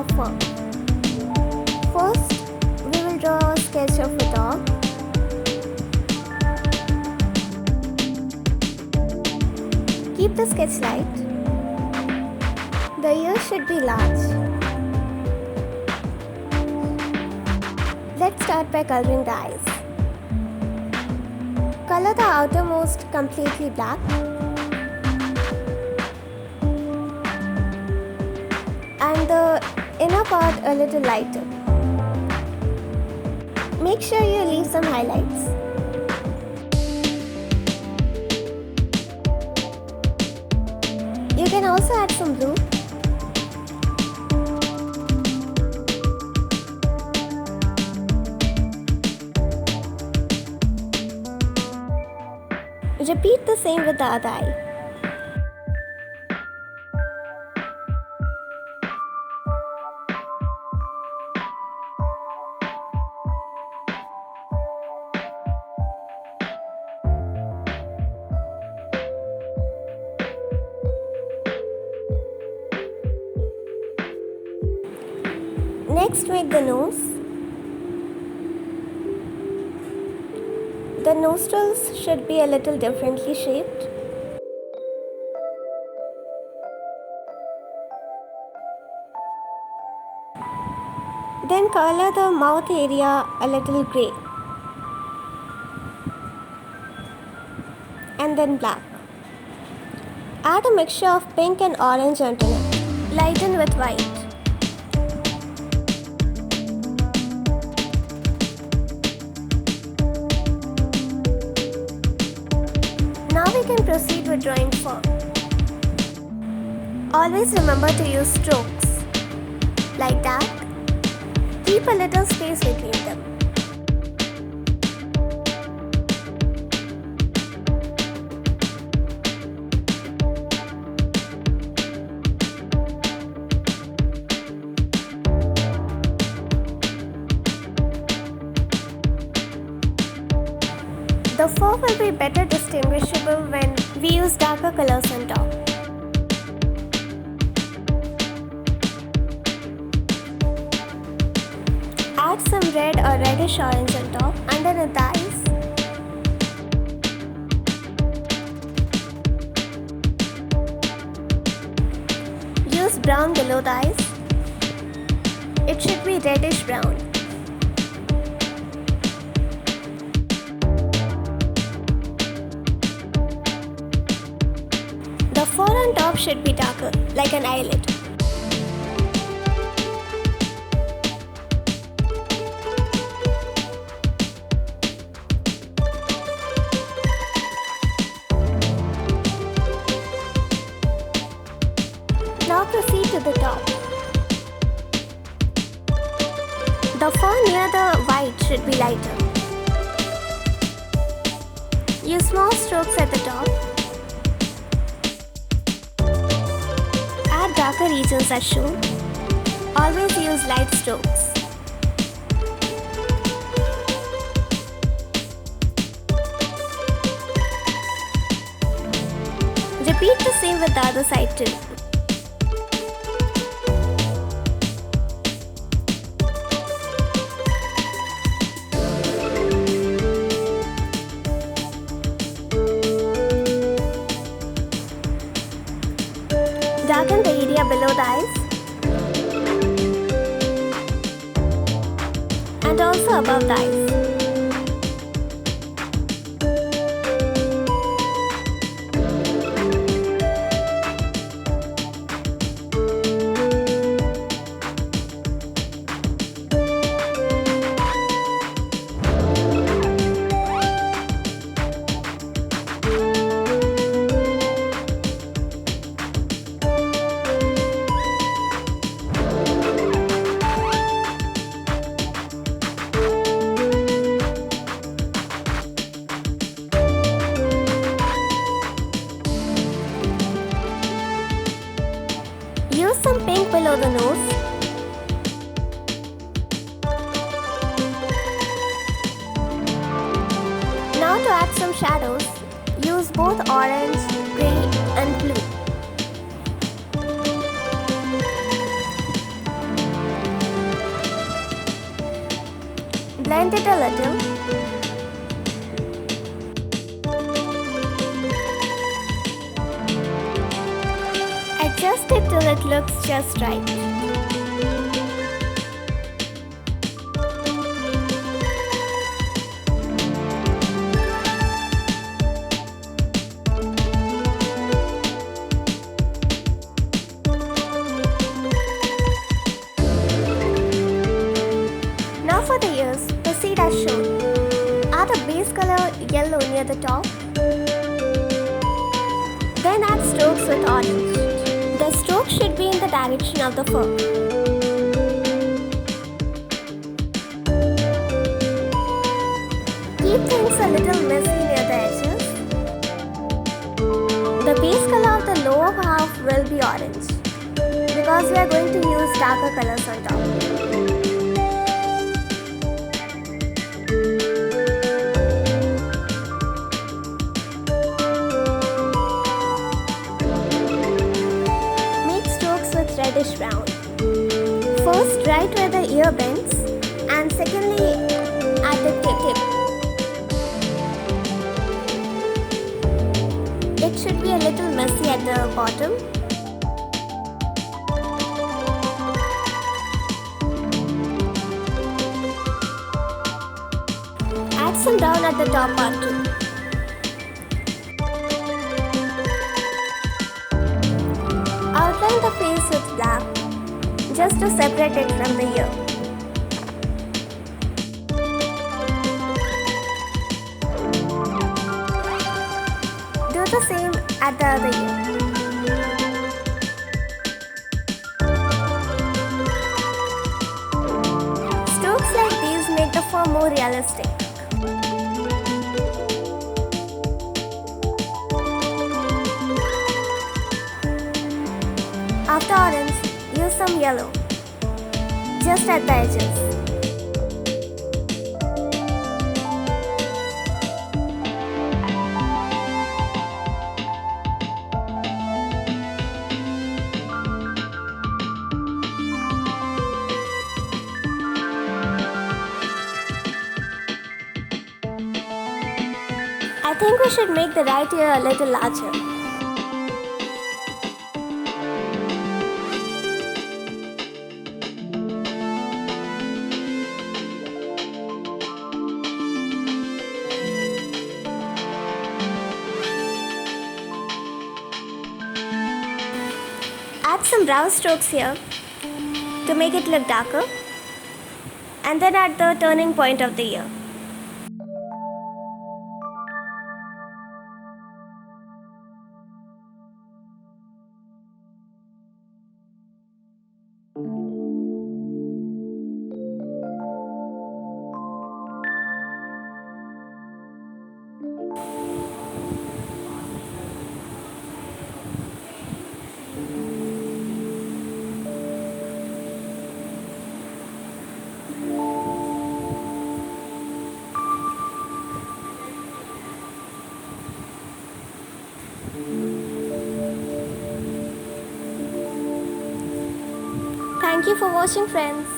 of fur. First, we will draw a sketch of a dog. Keep the sketch light. The ears should be large. Let's start by coloring the eyes. Color the outermost completely black. And the inner part a little lighter. Make sure you leave some highlights. You can also add some blue. Repeat the same with the other eye. Next, make the nose. The nostrils should be a little differently shaped. Then color the mouth area a little grey. And then black. Add a mixture of pink and orange onto it. Lighten with white. Now we can proceed with drawing fur. Always remember to use strokes. Like that. Keep a little space between them. The fur will be better distinguishable when we use darker colors on top. Add some red or reddish orange on top, underneath the eyes. Use brown below the eyes. It should be reddish brown. The fur on top should be darker, like an eyelid. Now proceed to the top. The fur near the white should be lighter. Use small strokes at the top. Add darker regions as shown. Always use light strokes. Repeat the same with the other side too. Darken the area below the eyes and also above the eyes. Use some pink below the nose. Now to add some shadows, use both orange, grey and blue. Paint it a little. Adjust it till it looks just right. Now for the ears, proceed as shown. Add a base color yellow near the top. Then add strokes with orange. The stroke should be in the direction of the fur. Keep things a little messy near the edges. The base color of the lower half will be orange because we are going to use darker colors on top. Reddish brown. First, right where the ear bends, and secondly, at the tip. It should be a little messy at the bottom. Add some brown at the top part too. Outline the face with black, just to separate it from the ear. Do the same at the other ear. Strokes like these make the fur more realistic. After orange, use some yellow, just at the edges. I think we should make the right ear a little larger. Add some brown strokes here to make it look darker, and then at the turning point of the ear. Thank you for watching, friends.